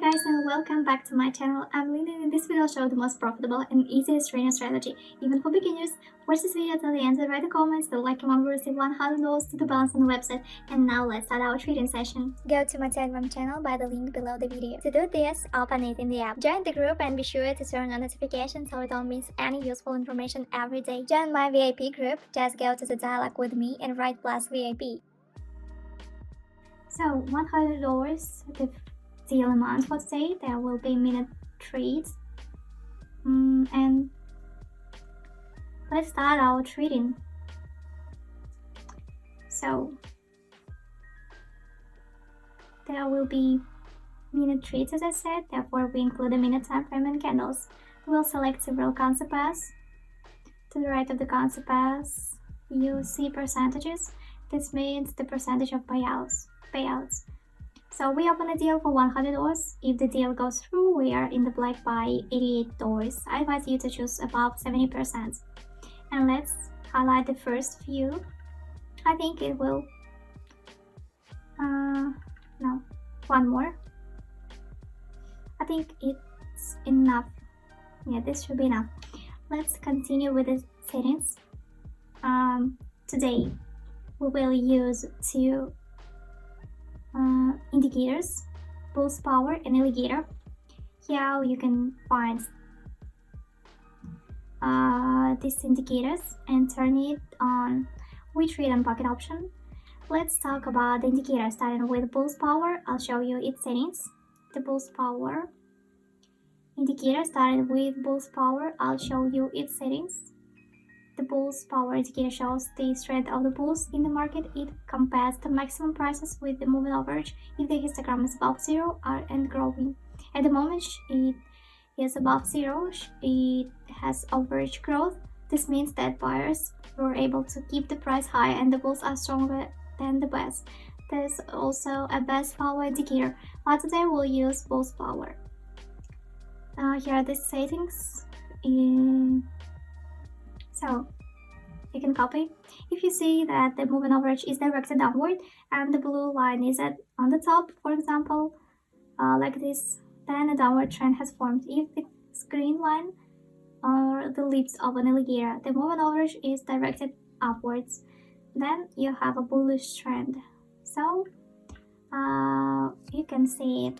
guys, and welcome back to my channel. I'm Lina, and in this video I'll show the most profitable and easiest trading strategy, even for beginners. Watch this video till the end and write the comments. The like amount will receive $100 to the balance on the website. And now let's start our trading session. Go to my Telegram channel by the link below the video. To do this, open it in the app. Join the group and be sure to turn on notifications so you don't miss any useful information every day. Join my VIP group. Just go to the dialogue with me and write plus VIP. So $100, the deal amount for today. There will be minute trades, and let's start our trading. So there will be minute trades, as I said, therefore we include the minute time frame and candles. We'll select several concept pairs. To the right of the concept pairs you see percentages. This means the percentage of payouts. So we open a deal for $100. If the deal goes through, we are in the black by $88. I advise you to choose above 70%. And let's highlight the first few. I think it will, no, one more. I think it's enough. Yeah, this should be enough. Let's continue with the settings. Today we will use two indicators, pulse power and alligator. Here you can find these indicators and turn it on. We trade on pocket option. Let's talk about the indicator starting with pulse power. I'll show you its settings. The pulse power indicator starting with pulse power. I'll show you its settings. The pulse power indicator shows the strength of the pulse in the market. It compares the maximum prices with the moving average if the histogram is above zero and growing. At the moment it is above zero, it has average growth. This means that buyers were able to keep the price high and the bulls are stronger than the best. There's also a best power indicator, but today we'll use pulse power. Here are the settings. So you can copy. If you see that the moving average is directed downward and the blue line is on the top, for example, like this, then a downward trend has formed. If the green line or the lips of an alligator, the moving average is directed upwards, then you have a bullish trend. So you can see it.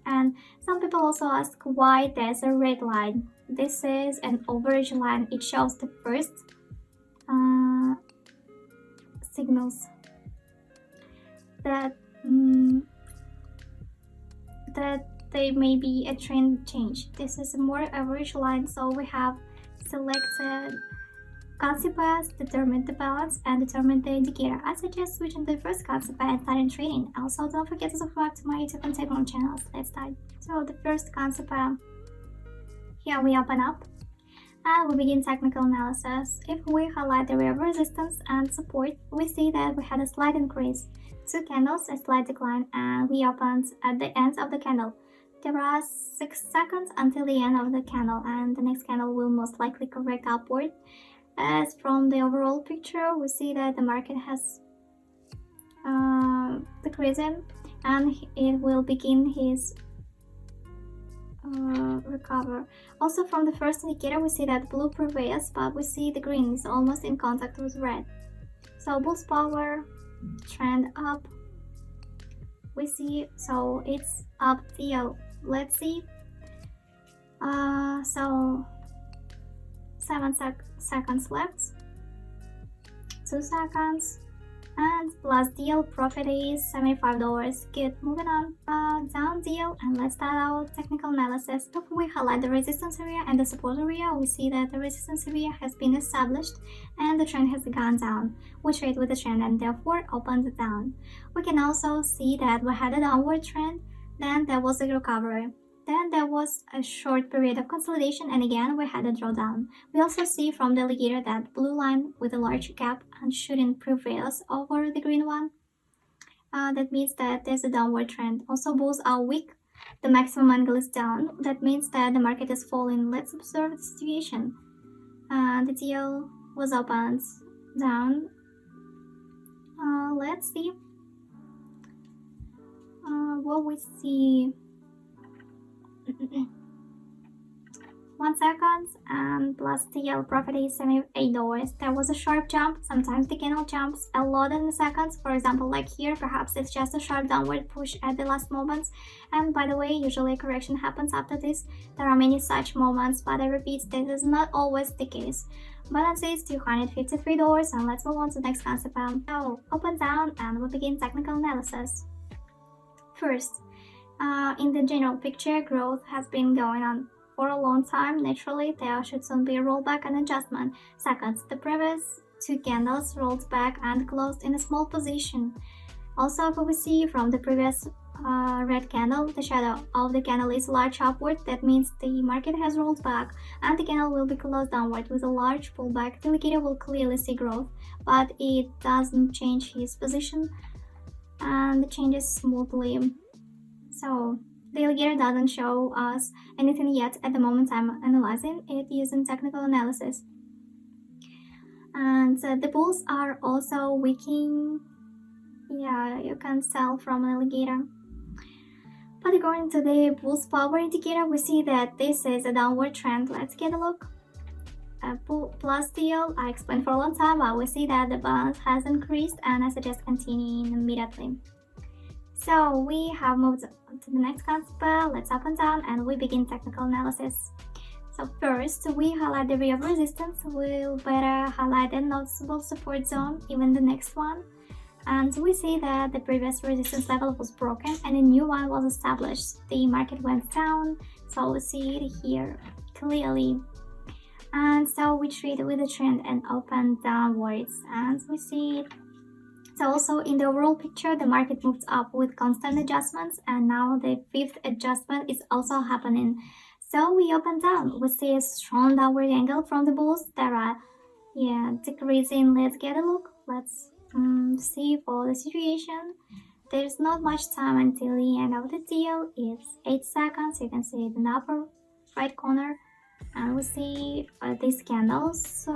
And some people also ask why there's a red line. This is an average line. It shows the first signals that there may be a trend change. This is a more average line, so we have selected concept pairs, determined the balance, and determined the indicator. I suggest switching to the first concept pair and starting trading. Also, don't forget to subscribe to my YouTube and Telegram channels. Let's start. So the first concept pair, here we open up and we begin technical analysis. If we highlight the area of resistance and support, we see that we had a slight increase, two candles, a slight decline, and we opened at the ends of the candle. There are 6 seconds until the end of the candle, and the next candle will most likely correct upward. As from the overall picture, we see that the market has decreased and it will begin his recover. Also from the first indicator, we see that blue prevails, but we see the green is almost in contact with red. So pulse power, trend up. We see, so it's up deal. Let's see. So 7 seconds left, 2 seconds, and plus deal profit is $75. Good. Moving on, down deal, and let's start our technical analysis. If we highlight the resistance area and the support area, we see that the resistance area has been established and the trend has gone down. We trade with the trend and therefore opened down. We can also see that we had a downward trend, then there was a recovery. Then there was a short period of consolidation and again we had a drawdown. We also see from the alligator that blue line with a large gap and shouldn't prevails over the green one. That means that there's a downward trend. Also bulls are weak. The maximum angle is down. That means that the market is falling. Let's observe the situation. The deal was opened down. Let's see what we see 1 second, and plus TL profit is $78. There was a sharp jump. Sometimes the candle jumps a lot in the seconds. For example, like here, perhaps it's just a sharp downward push at the last moments. And by the way, usually a correction happens after this. There are many such moments, but I repeat, this is not always the case. Balance is $253, and let's move on to the next concept. So open down, and we begin technical analysis. First, in the general picture, growth has been going on for a long time. Naturally, there should soon be a rollback and adjustment. Second, the previous 2 candles rolled back and closed in a small position. Also, we see from the previous red candle, the shadow of the candle is large upward. That means the market has rolled back and the candle will be closed downward with a large pullback. The indicator will clearly see growth, but it doesn't change his position and it changes smoothly. So the indicator doesn't show us anything yet at the moment I'm analyzing it using technical analysis. And the bulls are also weakening. Yeah, you can tell from an indicator. But according to the bull's power indicator, we see that this is a downward trend. Let's get a look. Plus deal, I explained for a long time, but we see that the balance has increased, and I suggest continuing immediately. So we have moved to the next concept. Let's up and down, and we begin technical analysis. So first, we highlight the area of resistance. We'll better highlight the noticeable support zone, even the next one. And we see that the previous resistance level was broken and a new one was established. The market went down, so we see it here clearly. And so we trade with the trend and open downwards, and we see it. So also in the overall picture, the market moves up with constant adjustments, and now the 5th adjustment is also happening. So we open down. We see a strong downward angle from the bulls. There are decreasing. Let's get a look. Let's see for the situation. There's not much time until the end of the deal. It's 8 seconds. You can see it in the upper right corner, and we see these candles.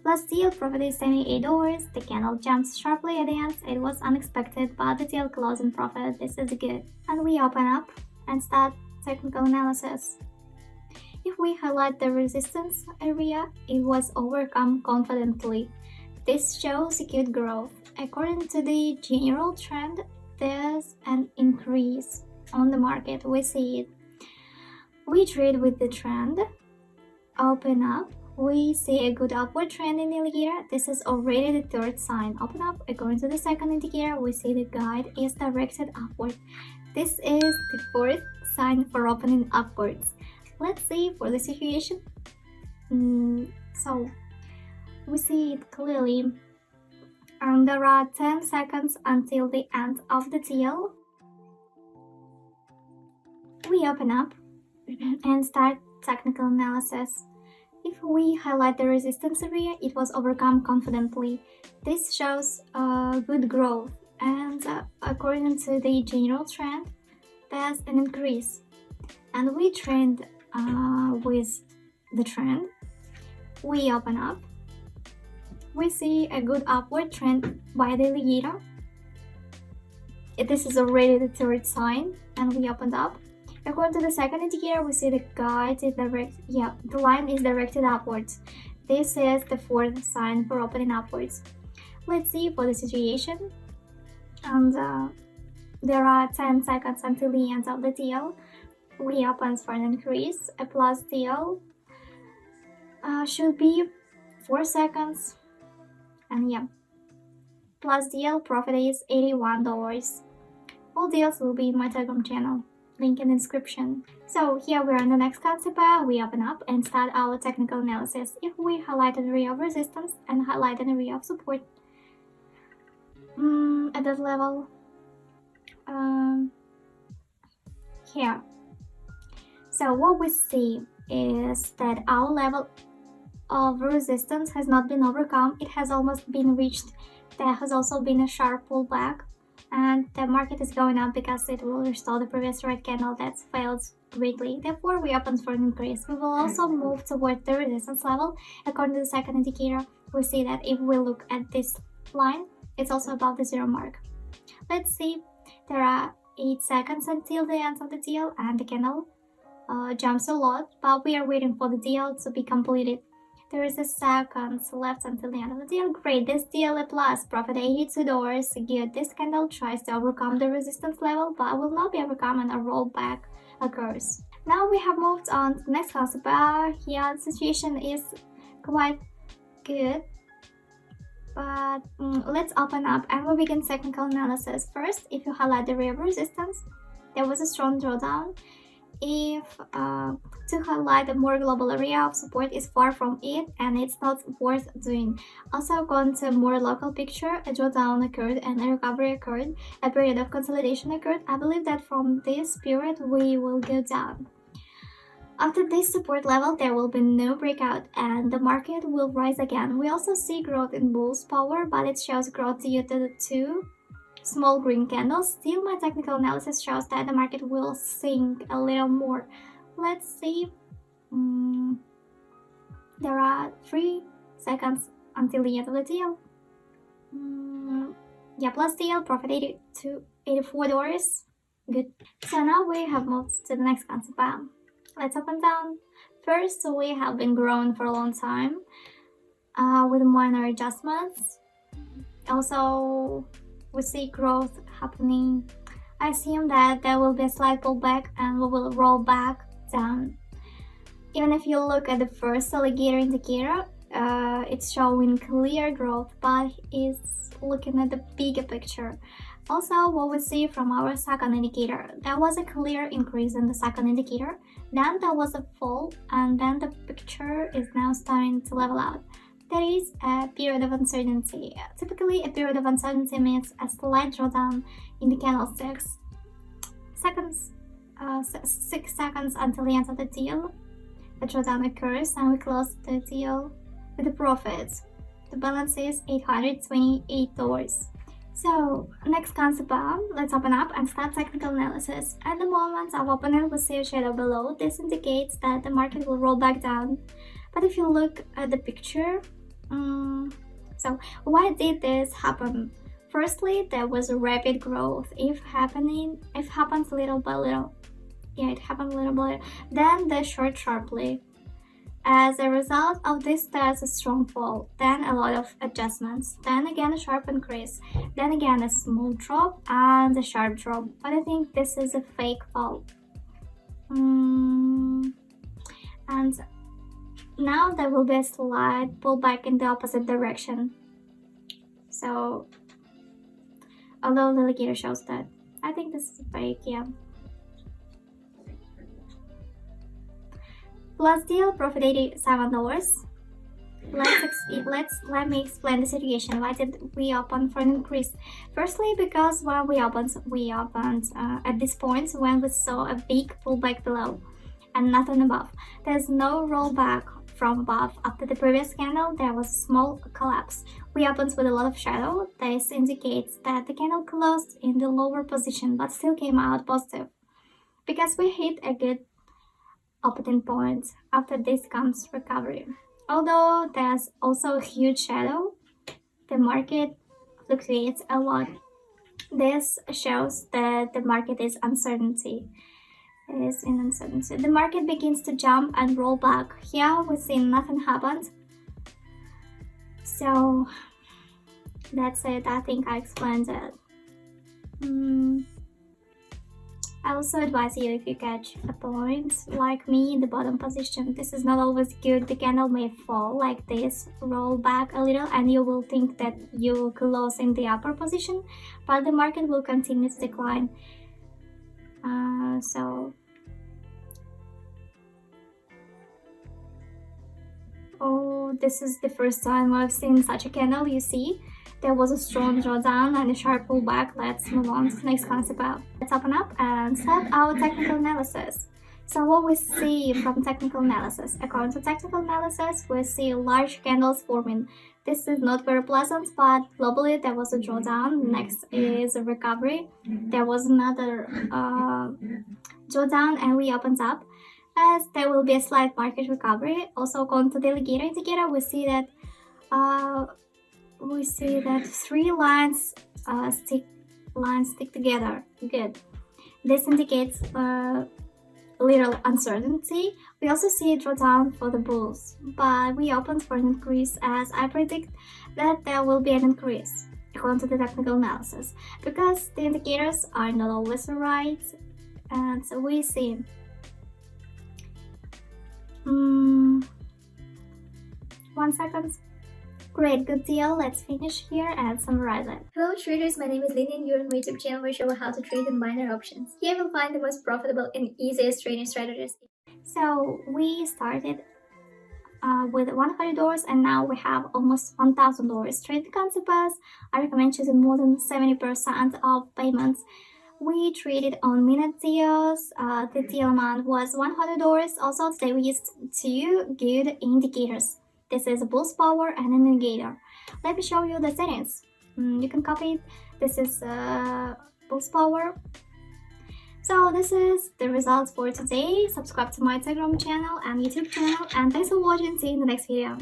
Plus deal profit is $78. The candle jumps sharply at the end. It was unexpected, but the deal closing profit, this is good. And we open up and start technical analysis. If we highlight the resistance area, it was overcome confidently. This shows good growth. According to the general trend, there's an increase on the market. We see it. We trade with the trend. Open up. We see a good upward trend in the indicator. This is already the 3rd sign. Open up. According to the 2nd indicator, we see the guide is directed upward. This is the 4th sign for opening upwards. Let's see for the situation. So we see it clearly. And there are 10 seconds until the end of the deal. We open up and start technical analysis. If we highlight the resistance area, it was overcome confidently. This shows good growth, and according to the general trend, there's an increase. And we trend with the trend. We open up. We see a good upward trend by the indicator. This is already the 3rd sign, and we opened up. According to the 2nd indicator, we see the guide is the line is directed upwards. This is the 4th sign for opening upwards. Let's see for the situation. And there are 10 seconds until the end of the deal. We open for an increase. A plus deal should be 4 seconds. And plus deal profit is $81. All deals will be in my Telegram channel. Link in the description. So here we are in the next concept. We open up and start our technical analysis. If we highlight an area of resistance and highlight an area of support at that level, here. So what we see is that our level of resistance has not been overcome. It has almost been reached. There has also been a sharp pullback, and the market is going up because it will restore the previous red candle that's failed greatly. Therefore, we open for an increase. We will also move toward the resistance level. According to the 2nd indicator, we see that if we look at this line, it's also above the 0 mark. Let's see. There are 8 seconds until the end of the deal, and the candle jumps a lot, but we are waiting for the deal to be completed. There is a second left until the end of the deal. Great, this deal a plus, profit $82. Good, this candle tries to overcome the resistance level, but will not be overcome and a rollback occurs. Now we have moved on to the next concept bar. Here the situation is quite good, but let's open up and we begin technical analysis. First, if you highlight the real resistance, there was a strong drawdown. If to highlight a more global area of support is far from it and it's not worth doing. Also, going to a more local picture, a drawdown occurred and a recovery occurred, a period of consolidation occurred. I believe that from this period we will go down. After this support level, there will be no breakout and the market will rise again. We also see growth in bullish power, but it shows growth due to the two small green candles. Still, my technical analysis shows that the market will sink a little more. Let's see. There are 3 seconds until the end of the deal. Yeah, plus deal, profit $84. Good. So now we have moved to the next concept. Let's open down. First, we have been growing for a long time with minor adjustments. Also, we see growth happening. I assume that there will be a slight pullback and we will roll back down. Even if you look at the first alligator indicator, it's showing clear growth, but it's looking at the bigger picture. Also, what we see from our second indicator, there was a clear increase in the second indicator, then there was a fall, and then the picture is now starting to level out. There is a period of uncertainty. Typically, a period of uncertainty means a slight drawdown in the candlesticks. 6 seconds until the end of the deal. The drawdown occurs and we close the deal with a profit. The balance is $828. So, next concept bar, let's open up and start technical analysis. At the moment of opening, we see a shadow below. This indicates that the market will roll back down. But if you look at the picture, so why did this happen? Firstly, there was a rapid growth. It happens little by little. Yeah, it happened little by little. Then they short sharply. As a result of this, there's a strong fall, then a lot of adjustments, then again a sharp increase, then again a small drop and a sharp drop. But I think this is a fake fall. And now there will be a slight pullback in the opposite direction. So, although the indicator shows that, I think this is fake, yeah. Plus deal, profit $87. Let me explain the situation. Why did we open for an increase? Firstly, because when we opened at this point when we saw a big pullback below and nothing above. There's no rollback from above. After the previous candle, there was a small collapse. We opened with a lot of shadow. This indicates that the candle closed in the lower position but still came out positive. Because we hit a good opening point. After this comes recovery. Although there's also a huge shadow, the market fluctuates a lot. This shows that the market is in uncertainty. The market begins to jump and roll back. Here we see nothing happened. So that's it. I think I explained it. I also advise you, if you catch a point like me in the bottom position, this is not always good. The candle may fall like this, roll back a little, and you will think that you close in the upper position, but the market will continue to decline. This is the first time I've seen such a candle. You see, there was a strong drawdown and a sharp pullback. Let's move on to the next concept. Let's open up and start our technical analysis. So what we see from technical analysis? According to technical analysis, we see large candles forming. This is not very pleasant, but globally there was a drawdown. Next is a recovery. There was another drawdown and we opened up. As there will be a slight market recovery. Also, according to the alligator indicator, we see that 3 lines stick together. Good. This indicates little uncertainty. We also see a drawdown for the bulls, but we opened for an increase as I predict that there will be an increase according to the technical analysis, because the indicators are not always right. And so we see 1 second. Great, good deal. Let's finish here and summarize it. Hello traders, my name is Lynn and you're on my YouTube channel where I show you how to trade in minor options. Here you'll find the most profitable and easiest trading strategies. So we started with $100 and now we have almost $1,000. Trading concepts, I recommend choosing more than 70% of payments. We traded on minute deals. The deal amount was $100. Also today we used 2 good indicators. This is a bull's power and an indicator. Let me show you the settings. You can copy it. This is bull's power. So this is the results for today. Subscribe to my Telegram channel and YouTube channel, and thanks for watching. See you in the next video.